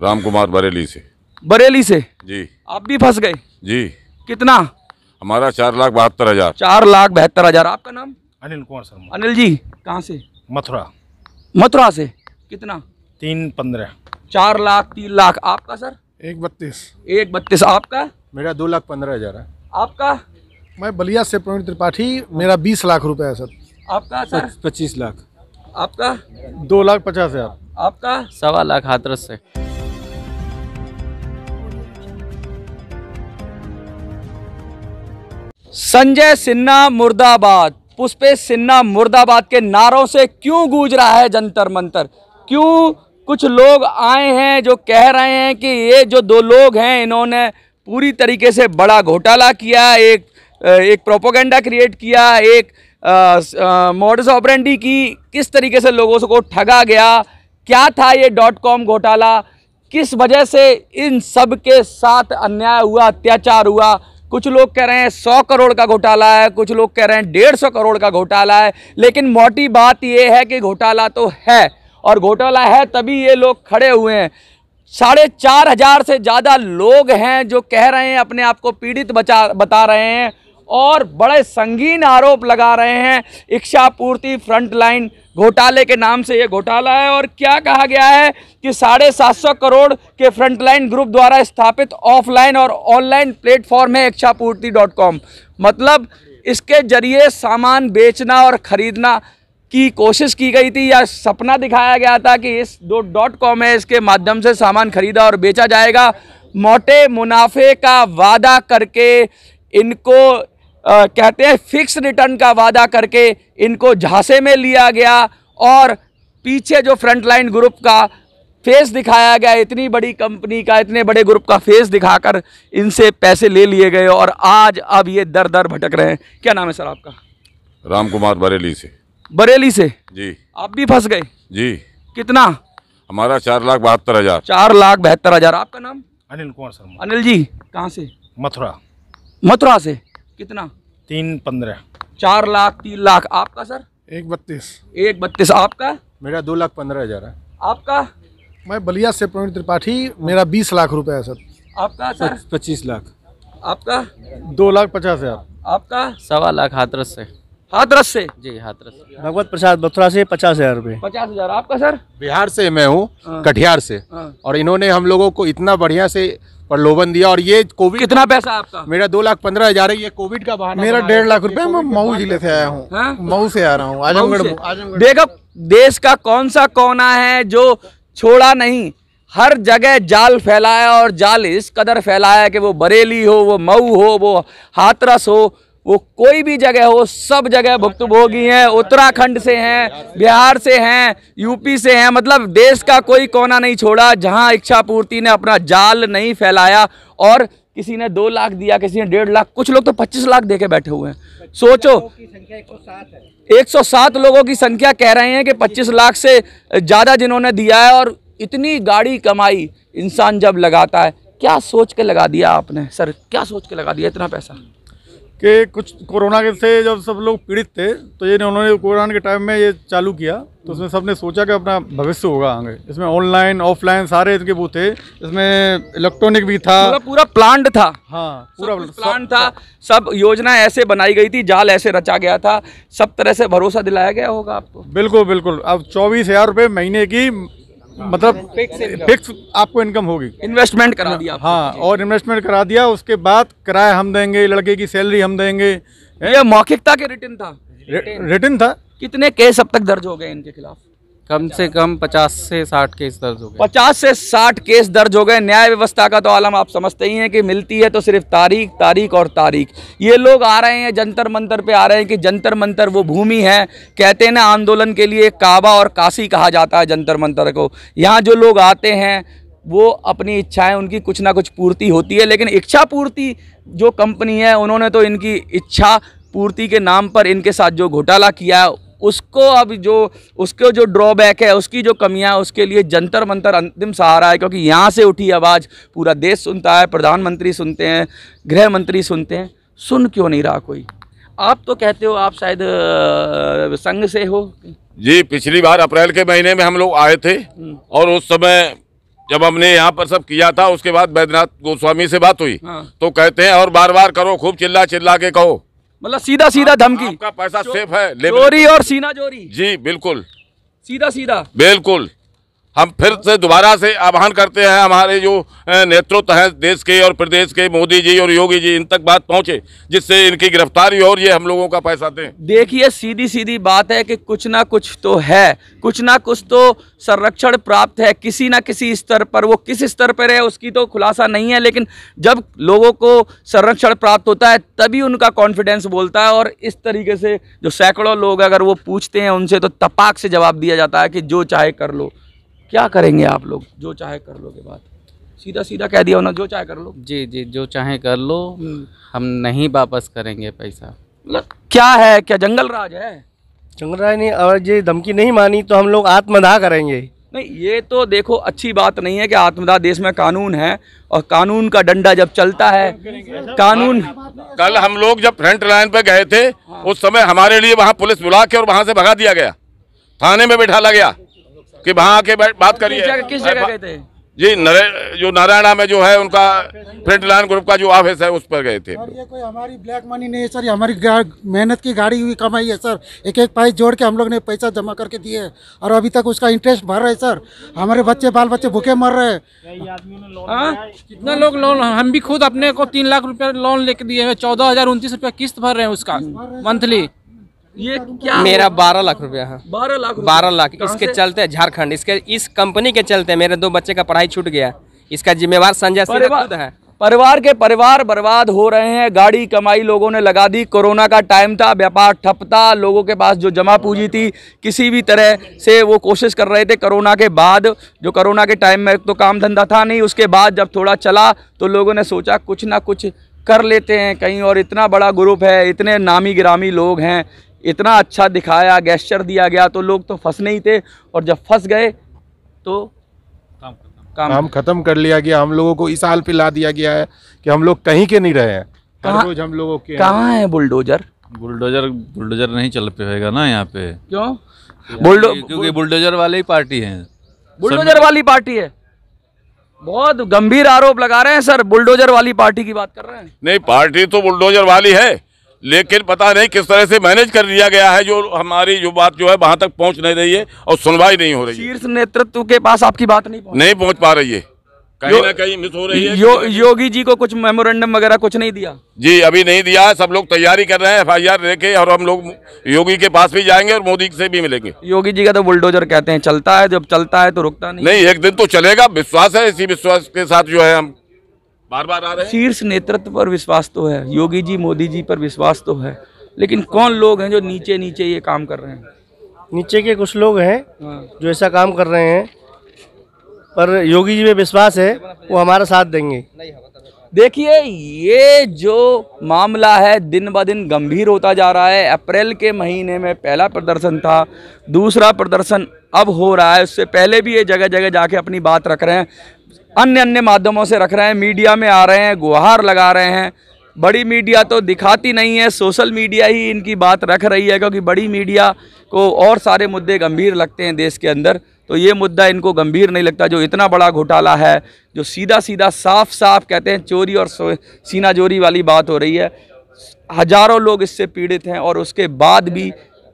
राम कुमार बरेली से। बरेली से जी। आप भी फंस गए? जी। कितना? हमारा 4,72,000। 4,72,000। आपका नाम? अनिल कुमार शर्मा। अनिल जी कहाँ से? मथुरा। मथुरा से। कितना? 3,15,000। 4 लाख 3 लाख। आपका सर? 1,32,000। 1,32,000। आपका? मेरा 2,15,000 है। आपका? मैं बलिया से प्रवीण त्रिपाठी, मेरा 20 लाख रुपए है सर। आपका सर? 25 लाख। आपका? 2,50,000। आपका? 1.25 लाख हाथरस से। संजय सिन्हा मुर्दाबाद, पुष्पेश सिन्हा मुर्दाबाद के नारों से क्यों गूंज रहा है जंतर मंतर? क्यों कुछ लोग आए हैं जो कह रहे हैं कि ये जो दो लोग हैं इन्होंने पूरी तरीके से बड़ा घोटाला किया, एक प्रोपेगेंडा क्रिएट किया, एक मॉडस ऑपरेंडी की, किस तरीके से लोगों को ठगा गया, क्या था ये .com घोटाला, किस वजह से इन सब के साथ अन्याय हुआ, अत्याचार हुआ। कुछ लोग कह रहे हैं 100 करोड़ का घोटाला है, कुछ लोग कह रहे हैं 150 करोड़ का घोटाला है, लेकिन मोटी बात यह है कि घोटाला तो है, और घोटाला है तभी ये लोग खड़े हुए हैं। 4,500 से ज़्यादा लोग हैं जो कह रहे हैं, अपने आप को पीड़ित बता रहे हैं और बड़े संगीन आरोप लगा रहे हैं। इच्छा पूर्ति फ्रंटलाइन घोटाले के नाम से ये घोटाला है, और क्या कहा गया है कि 750 करोड़ के फ्रंटलाइन ग्रुप द्वारा स्थापित ऑफलाइन और ऑनलाइन प्लेटफॉर्म है इच्छापूर्ति.com। मतलब इसके जरिए सामान बेचना और खरीदना की कोशिश की गई थी, या सपना दिखाया गया था कि इस .com है, इसके माध्यम से सामान खरीदा और बेचा जाएगा। मोटे मुनाफे का वादा करके इनको कहते हैं फिक्स रिटर्न का वादा करके इनको झांसे में लिया गया, और पीछे जो फ्रंटलाइन ग्रुप का फेस दिखाया गया, इतनी बड़ी कंपनी का, इतने बड़े ग्रुप का फेस दिखाकर इनसे पैसे ले लिए गए, और आज अब ये दर दर भटक रहे हैं। क्या नाम है सर आपका? राम कुमार बरेली से। बरेली से जी। आप भी फंस गए? जी। कितना? हमारा 4,72,000। 4,72,000। आपका नाम? अनिल कुमार शर्मा। अनिल जी कहाँ से? मथुरा। मथुरा से। कितना? 3,15,000। 4 लाख 3 लाख। आपका सर? 1,32,000। 1,32,000। आपका? मेरा 2,15,000 है। आपका? मैं बलिया से प्रवीण त्रिपाठी, मेरा 20 लाख रुपए है सर। आपका सर? 25 लाख। आपका? 2,50,000। आपका? 1.25 लाख हाथरस से। हाथरस से? जी हाथरस से। भगवत प्रसाद मथुरा से 50,000 रुपये। 50,000। आपका सर? बिहार से मैं हूँ, हाँ। कटिहार से। हाँ। और इन्होंने हम लोगों को इतना बढ़िया से प्रलोभन दिया, और ये कोविड। कितना पैसा है आपका? मेरा 2,15,000 है। ये कोविड का बहाना। मेरा 1.5 लाख रुपए। मैं मऊ जिले से आया हूँ। हाँ? मऊ से आ रहा हूँ। आजमगढ़। देखो देश का कौन सा कोना है जो छोड़ा नहीं, हर जगह जाल फैलाया, और जाल इस कदर फैलाया कि वो बरेली हो, वो मऊ हो, वो हाथरस हो, वो कोई भी जगह हो, सब जगह भुक्तभोगी हैं। उत्तराखंड से हैं, बिहार से हैं, यूपी से हैं, मतलब देश का कोई कोना नहीं छोड़ा जहां इच्छापूर्ति ने अपना जाल नहीं फैलाया। और किसी ने 2 लाख दिया, किसी ने 1.5 लाख, कुछ लोग तो 25 लाख दे के बैठे हुए हैं। सोचो 107 लोगों की संख्या कह रहे हैं कि 25 लाख से ज़्यादा जिन्होंने दिया है। और इतनी गाड़ी कमाई इंसान जब लगाता है, क्या सोच के लगा दिया आपने सर? क्या सोच के लगा दिया इतना पैसा? कि कुछ कोरोना के से जब सब लोग पीड़ित थे, तो ये उन्होंने कोरोना के टाइम में ये चालू किया, तो उसमें सबने सोचा कि अपना भविष्य होगा आगे। इसमें ऑनलाइन ऑफलाइन सारे इसके वो थे, इसमें इलेक्ट्रॉनिक भी था, पूरा प्लांट था। हाँ पूरा प्लान था, सब योजना ऐसे बनाई गई थी, जाल ऐसे रचा गया था, सब तरह से भरोसा दिलाया गया होगा आपको। बिल्कुल बिल्कुल। अब 24,000 रुपये महीने की मतलब फिक्स आपको इनकम होगी। इन्वेस्टमेंट करा दिया आपको। हाँ, और इन्वेस्टमेंट करा दिया, उसके बाद किराया हम देंगे, लड़के की सैलरी हम देंगे। ये मौखिकता के रिटर्न था? रिटर्न था। कितने केस अब तक दर्ज हो गए इनके खिलाफ? कम से कम 50 से 60 केस दर्ज हो गए। 50 से 60 केस दर्ज हो गए। न्याय व्यवस्था का तो आलम आप समझते ही हैं कि मिलती है तो सिर्फ तारीख तारीख और तारीख। ये लोग आ रहे हैं जंतर मंतर पे, आ रहे हैं कि जंतर मंतर वो भूमि है, कहते हैं ना आंदोलन के लिए काबा और काशी कहा जाता है जंतर मंतर को। यहाँ जो लोग आते हैं वो अपनी इच्छाएं, उनकी कुछ ना कुछ पूर्ति होती है, लेकिन इच्छा पूर्ति जो कंपनी है उन्होंने तो इनकी इच्छा पूर्ति के नाम पर इनके साथ जो घोटाला किया है उसको अब उसको जो ड्रॉबैक है, उसकी जो कमियां है, उसके लिए जंतर मंतर अंतिम सहारा है। क्योंकि यहाँ से उठी आवाज़ पूरा देश सुनता है, प्रधानमंत्री सुनते हैं, गृह मंत्री सुनते हैं, सुन क्यों नहीं रहा कोई? आप तो कहते हो आप शायद संघ से हो। जी, पिछली बार अप्रैल के महीने में हम लोग आए थे, और उस समय जब हमने यहाँ पर सब किया था उसके बाद बैद्यनाथ गोस्वामी से बात हुई हाँ। तो कहते हैं और बार बार करो, खूब चिल्ला चिल्ला के कहो, मतलब सीधा सीधा धमकी, आपका पैसा सेफ है। चोरी और सीना चोरी, जी बिल्कुल, सीधा सीधा। बिल्कुल। हम फिर से दोबारा से आह्वान करते हैं हमारे जो नेतृत्व हैं देश के और प्रदेश के, मोदी जी और योगी जी, इन तक बात पहुंचे जिससे इनकी गिरफ्तारी और ये हम लोगों का पैसा दें। देखिए सीधी सीधी बात है कि कुछ ना कुछ तो है, कुछ ना कुछ तो संरक्षण प्राप्त है किसी ना किसी स्तर पर। वो किस स्तर पर है उसकी तो खुलासा नहीं है, लेकिन जब लोगों को संरक्षण प्राप्त होता है तभी उनका कॉन्फिडेंस बोलता है। और इस तरीके से जो सैकड़ों लोग अगर वो पूछते हैं उनसे तो तपाक से जवाब दिया जाता है कि जो चाहे कर लो। क्या करेंगे आप लोग जो चाहे कर लो के बाद? सीधा सीधा कह दिया उन्होंने, जो चाहे कर लो। जी जी, जो चाहे कर लो, हम नहीं वापस करेंगे पैसा। मतलब क्या है, क्या जंगल राज है? जंगल राज नहीं, और ये धमकी नहीं मानी तो हम लोग आत्मदाह करेंगे। नहीं, ये तो देखो अच्छी बात नहीं है कि आत्मदाह। देश में कानून है और कानून का डंडा जब चलता है, कानून। कल हम लोग जब फ्रंट लाइन पे गए थे उस समय हमारे लिए वहाँ पुलिस बुला के और वहाँ से भगा दिया गया, थाने में बैठा गया कि वहाँ आके बात करिए। किस जगह गए थे? जी जो नारायणा में जो है उनका फ्रंट लाइन ग्रुप का जो ऑफिस है उस पर गए थे। और ये कोई हमारी ब्लैक मनी नहीं है सर, ये हमारी मेहनत की गाड़ी हुई कमाई है सर। एक एक पाई जोड़ के हम लोग ने पैसा जमा करके दिए है और अभी तक उसका इंटरेस्ट भर रहे हैं सर। हमारे बच्चे बाल बच्चे भूखे मर रहे हैं। कितना लोग लोन, हम भी खुद अपने को 3 लाख रुपया लोन लेके दिए हैं, 14,029 रुपया किस्त भर रहे हैं उसका मंथली। ये क्या? मेरा 12 लाख रुपया है। 12 लाख? 12 लाख इसके चलते झारखंड, इसके इस कंपनी के चलते मेरे 2 बच्चे का पढ़ाई छूट गया। इसका जिम्मेवार संजय सिंह खुद है। परिवार बर्बाद हो रहे हैं। गाड़ी कमाई लोगों ने लगा दी। कोरोना का टाइम था, व्यापार ठप था, लोगों के पास जो जमा पूंजी थी किसी भी तरह से वो कोशिश कर रहे थे। कोरोना के बाद, जो कोरोना के टाइम में तो काम धंधा था नहीं, उसके बाद जब थोड़ा चला तो लोगों ने सोचा कुछ ना कुछ कर लेते हैं कहीं। और इतना बड़ा ग्रुप है, इतने नामी गिरामी लोग हैं, इतना अच्छा दिखाया, गेस्चर दिया गया तो लोग तो फंसने ही थे। और जब फंस गए तो काम खत्म कर लिया गया। हम लोगों को इस हाल पे ला दिया गया है कि हम लोग कहीं के नहीं रहे हैं। हर रोज हम लोगों के कहाँ है बुलडोजर? बुलडोजर नहीं चल पाएगा ना यहाँ पे। क्यों? क्योंकि बुलडोजर वाले ही पार्टी हैं। बुलडोजर वाली पार्टी है। बहुत गंभीर आरोप लगा रहे हैं सर, बुलडोजर वाली पार्टी की बात कर रहे हैं। नहीं, पार्टी तो बुलडोजर वाली है, लेकिन पता नहीं किस तरह से मैनेज कर दिया गया है जो हमारी जो बात जो है वहां तक पहुंच नहीं रही है और सुनवाई नहीं हो रही है। शीर्ष नेतृत्व के पास आपकी बात नहीं पहुंच पा रही है, कहीं ना कहीं मिस हो रही है। योगी जी को कुछ मेमोरेंडम वगैरह कुछ नहीं दिया? जी अभी नहीं दिया है। सब लोग तैयारी कर रहे हैं FIR लेके, और हम लोग योगी के पास भी जाएंगे और मोदी से भी मिलेंगे। योगी जी का तो बुलडोजर कहते हैं चलता है, जब चलता है तो रुकता नहीं। एक दिन तो चलेगा, विश्वास है। इसी विश्वास के साथ जो है हम बार बार आ रहे हैं। शीर्ष नेतृत्व पर विश्वास तो है, योगी जी मोदी जी पर विश्वास तो है, लेकिन कौन लोग हैं जो नीचे नीचे ये काम कर रहे हैं? नीचे के कुछ लोग हैं जो ऐसा काम कर रहे हैं, पर योगी जी में विश्वास है वो हमारा साथ देंगे। देखिए ये जो मामला है दिन ब दिन गंभीर होता जा रहा है। अप्रैल के महीने में पहला प्रदर्शन था, दूसरा प्रदर्शन अब हो रहा है। उससे पहले भी ये जगह जगह जाके अपनी बात रख रहे हैं, अन्य माध्यमों से रख रहे हैं, मीडिया में आ रहे हैं, गुहार लगा रहे हैं। बड़ी मीडिया तो दिखाती नहीं है, सोशल मीडिया ही इनकी बात रख रही है, क्योंकि बड़ी मीडिया को और सारे मुद्दे गंभीर लगते हैं देश के अंदर, तो ये मुद्दा इनको गंभीर नहीं लगता। जो इतना बड़ा घोटाला है, जो सीधा सीधा साफ साफ कहते हैं चोरी और सीना चोरी वाली बात हो रही है। हजारों लोग इससे पीड़ित हैं और उसके बाद भी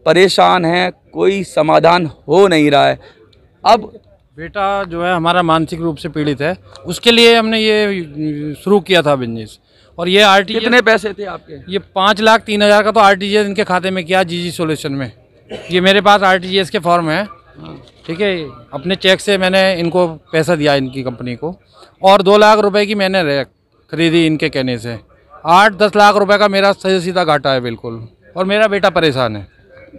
परेशान हैं, कोई समाधान हो नहीं रहा है। अब बेटा जो है हमारा मानसिक रूप से पीड़ित है, उसके लिए हमने ये शुरू किया था बिजनेस। और ये RTGS, कितने पैसे थे आपके? ये 5,03,000 का तो RTGS इनके खाते में किया GG सॉल्यूशन में। ये मेरे पास RTGS के फॉर्म है, ठीक है। अपने चेक से मैंने इनको पैसा दिया इनकी कंपनी को, और 2 लाख रुपए की मैंने रैक खरीदी इनके कहने से। 8-10 लाख रुपए का मेरा सही सीधा घाटा है बिल्कुल, और मेरा बेटा परेशान है।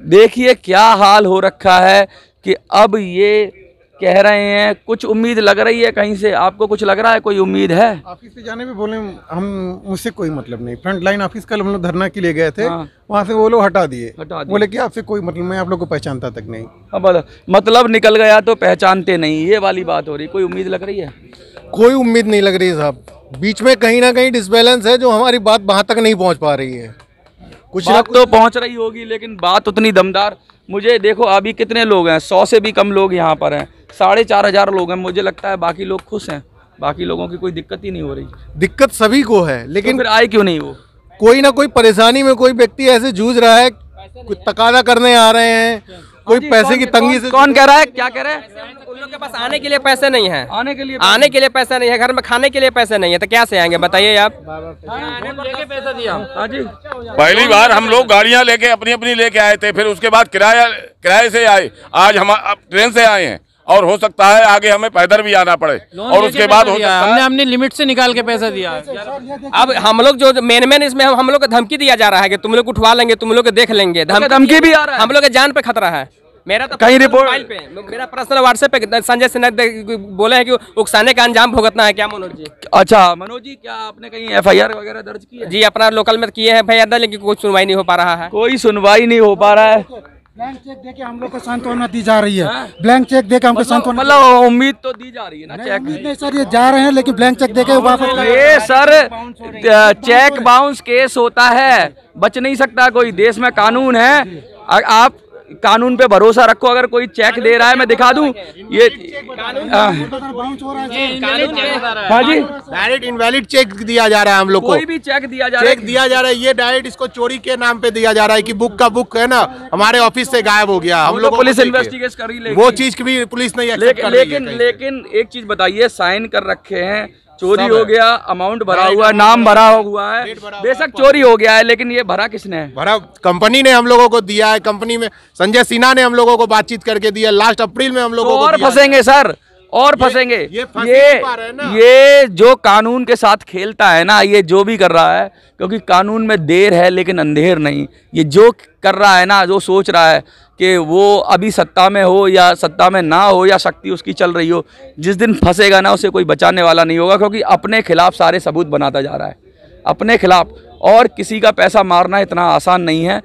देखिए क्या हाल हो रखा है कि अब ये कह रहे हैं, कुछ उम्मीद लग रही है कहीं से? आपको कुछ लग रहा है, कोई उम्मीद है? ऑफिस पे जाने में बोले हम, मुझसे कोई मतलब नहीं। फ्रंट लाइन ऑफिस कल हम लोग धरना के लिए गए थे, वहाँ से वो लोग हटा दिए। बोले कि आपसे कोई मतलब, मैं आप लोग को पहचानता तक नहीं। अब मतलब निकल गया तो पहचानते नहीं, ये वाली बात हो रही। कोई उम्मीद लग रही है? कोई उम्मीद नहीं लग रही साहब। बीच में कहीं ना कहीं डिसबैलेंस है, जो हमारी बात वहाँ तक नहीं पहुँच पा रही है। कुछ बात तो पहुँच रही होगी, लेकिन बात उतनी दमदार मुझे देखो अभी कितने लोग हैं, 100 से भी कम लोग यहाँ पर हैं, 4,500 लोग हैं। मुझे लगता है बाकी लोग खुश हैं, बाकी लोगों की कोई दिक्कत ही नहीं हो रही। दिक्कत सभी को है, लेकिन तो फिर आए क्यों नहीं वो? कोई ना कोई परेशानी में कोई व्यक्ति ऐसे जूझ रहा है, कुछ तकादा करने आ रहे हैं, कोई पैसे की तंगी से। कौन कह रहा है, क्या कह रहे हैं? उन लोग के पास आने के लिए पैसे नहीं है, आने के लिए पैसा नहीं है, घर में खाने के लिए पैसे नहीं है, तो क्या से आएंगे बताइए आप? पैसा दिया। हाँ जी, पहली बार हम लोग गाड़ियां लेके अपनी लेके आए थे, फिर उसके बाद किराए से आए, आज हम ट्रेन से आए हैं और हो सकता है आगे हमें पैदल भी आना पड़े, और उसके बाद हमने अपनी लिमिट से निकाल के पैसा दिया। अब हम लोग जो मेन इसमें हम लोग को धमकी दिया जा रहा है कि तुम लोग उठवा लेंगे, तुम लोग देख लेंगे, धमकी भी आ रहा है, हम लोग के जान पे खतरा है। मेरा तो कहीं रिपोर्ट पे मेरा पर्सनल व्हाट्सएप पे संजय सिन्हा बोले हैं कि उकसाने का अंजाम भुगतना है। क्या मनोज जी? अच्छा मनोज जी, क्या आपने कहीं FIR वगैरह दर्ज की है? जी अपना लोकल में किए हैं FIR, लेकिन कोई सुनवाई नहीं हो पा रहा है। कोई सुनवाई नहीं हो पा रहा है। ब्लैंक चेक देके हम लोग को सांत्वना दी जा रही है, ब्लैंक चेक देके हमको सांत्वना, मतलब उम्मीद तो दी जा रही है ना। चेक नहीं सर, ये जा रहे हैं लेकिन ब्लैंक चेक देके वापस। ये सर चेक बाउंस केस होता है, बच नहीं सकता कोई। देश में कानून है, आप कानून पे भरोसा रखो। अगर कोई चेक दे रहा है, मैं दिखा दूं ये हाँ जी, डायरेक्ट इनवैलिड चेक दिया जा रहा है हम लोग को। कोई भी चेक दिया जा रहा है, चेक दिया जा रहा है, ये डायरेक्ट इसको चोरी के नाम पे दिया जा रहा है कि बुक है ना, हमारे ऑफिस से गायब हो गया। हम लोग पुलिस इन्वेस्टिगेट कर रही, वो चीज की भी पुलिस नहीं एक्सेप्ट कर रही है। लेकिन एक चीज बताइए, साइन कर रखे हैं, चोरी हो गया, अमाउंट भरा हुआ है, नाम भरा हुआ है, बेशक चोरी हो गया है, लेकिन ये भरा किसने है? भरा कंपनी ने हम लोगों को दिया है। कंपनी में संजय सिन्हा ने हम लोगों को बातचीत करके दिया, लास्ट अप्रैल में हम लोगों को। और फंसेंगे सर, और फंसेंगे। ये जो कानून के साथ खेलता है ना, ये जो भी कर रहा है, क्योंकि कानून में देर है लेकिन अंधेर नहीं। ये जो कर रहा है ना, जो सोच रहा है कि वो अभी सत्ता में हो या सत्ता में ना हो, या शक्ति उसकी चल रही हो, जिस दिन फंसेगा ना उसे कोई बचाने वाला नहीं होगा, क्योंकि अपने खिलाफ सारे सबूत बनाता जा रहा है, अपने खिलाफ। और किसी का पैसा मारना इतना आसान नहीं है।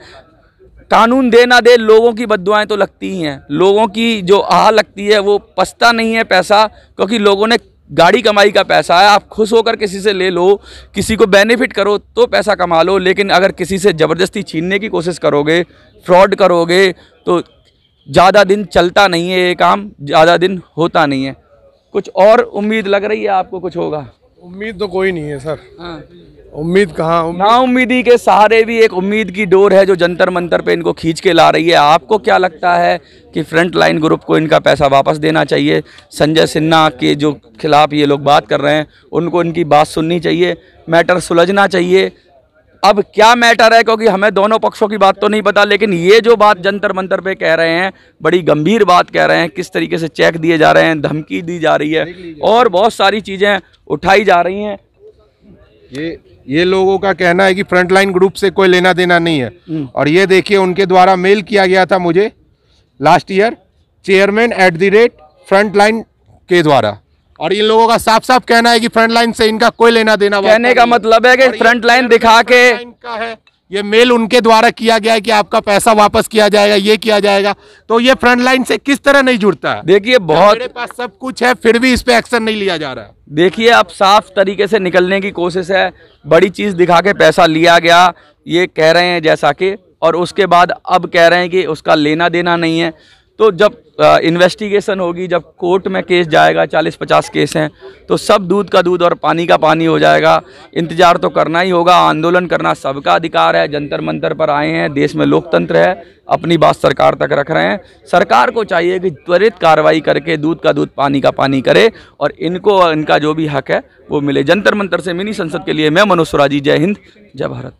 कानून दे ना दे, लोगों की बद्दुआएं तो लगती ही हैं, लोगों की जो आह लगती है, वो पछता नहीं है पैसा, क्योंकि लोगों ने गाड़ी कमाई का पैसा है। आप खुश होकर किसी से ले लो, किसी को बेनिफिट करो तो पैसा कमा लो, लेकिन अगर किसी से ज़बरदस्ती छीनने की कोशिश करोगे, फ्रॉड करोगे, तो ज़्यादा दिन चलता नहीं है ये काम, ज़्यादा दिन होता नहीं है। कुछ और उम्मीद लग रही है आपको? कुछ होगा? उम्मीद तो कोई नहीं है सर। उम्मीद कहाँ? ना उम्मीदी के सहारे भी एक उम्मीद की डोर है जो जंतर मंतर पे इनको खींच के ला रही है। आपको क्या लगता है कि फ्रंट लाइन ग्रुप को इनका पैसा वापस देना चाहिए? संजय सिन्हा के जो खिलाफ ये लोग बात कर रहे हैं, उनको इनकी बात सुननी चाहिए, मैटर सुलझना चाहिए। अब क्या मैटर है, क्योंकि हमें दोनों पक्षों की बात तो नहीं पता, लेकिन ये जो बात जंतर मंतर पे कह रहे हैं, बड़ी गंभीर बात कह रहे हैं। किस तरीके से चेक दिए जा रहे हैं, धमकी दी जा रही है, और बहुत सारी चीज़ें उठाई जा रही हैं। ये लोगों का कहना है कि फ्रंटलाइन ग्रुप से कोई लेना देना नहीं है। और ये देखिए, उनके द्वारा मेल किया गया था मुझे लास्ट ईयर, chairman@frontline के द्वारा, और इन लोगों का साफ साफ कहना है कि फ्रंटलाइन से इनका कोई लेना देना। कहने का मतलब है कि फ्रंटलाइन दिखा के का है, ये मेल उनके द्वारा किया गया है कि आपका पैसा वापस किया जाएगा, ये किया जाएगा। तो ये फ्रंटलाइन से किस तरह नहीं जुड़ता है? देखिए, बहुत मेरे पास सब कुछ है, फिर भी इस पे एक्शन नहीं लिया जा रहा है। देखिए, अब साफ तरीके से निकलने की कोशिश है, बड़ी चीज़ दिखा के पैसा लिया गया, ये कह रहे हैं जैसा कि, और उसके बाद अब कह रहे हैं कि उसका लेना देना नहीं है। तो जब इन्वेस्टिगेशन होगी, जब कोर्ट में केस जाएगा, 40-50 केस हैं, तो सब दूध का दूध और पानी का पानी हो जाएगा। इंतजार तो करना ही होगा, आंदोलन करना सबका अधिकार है। जंतर मंतर पर आए हैं, देश में लोकतंत्र है, अपनी बात सरकार तक रख रहे हैं। सरकार को चाहिए कि त्वरित कार्रवाई करके दूध का दूध पानी का पानी करे, और इनको इनका जो भी हक है वो मिले। जंतर मंतर से मिनी संसद के लिए मैं मनोज सुराजी, जय हिंद, जय भारत।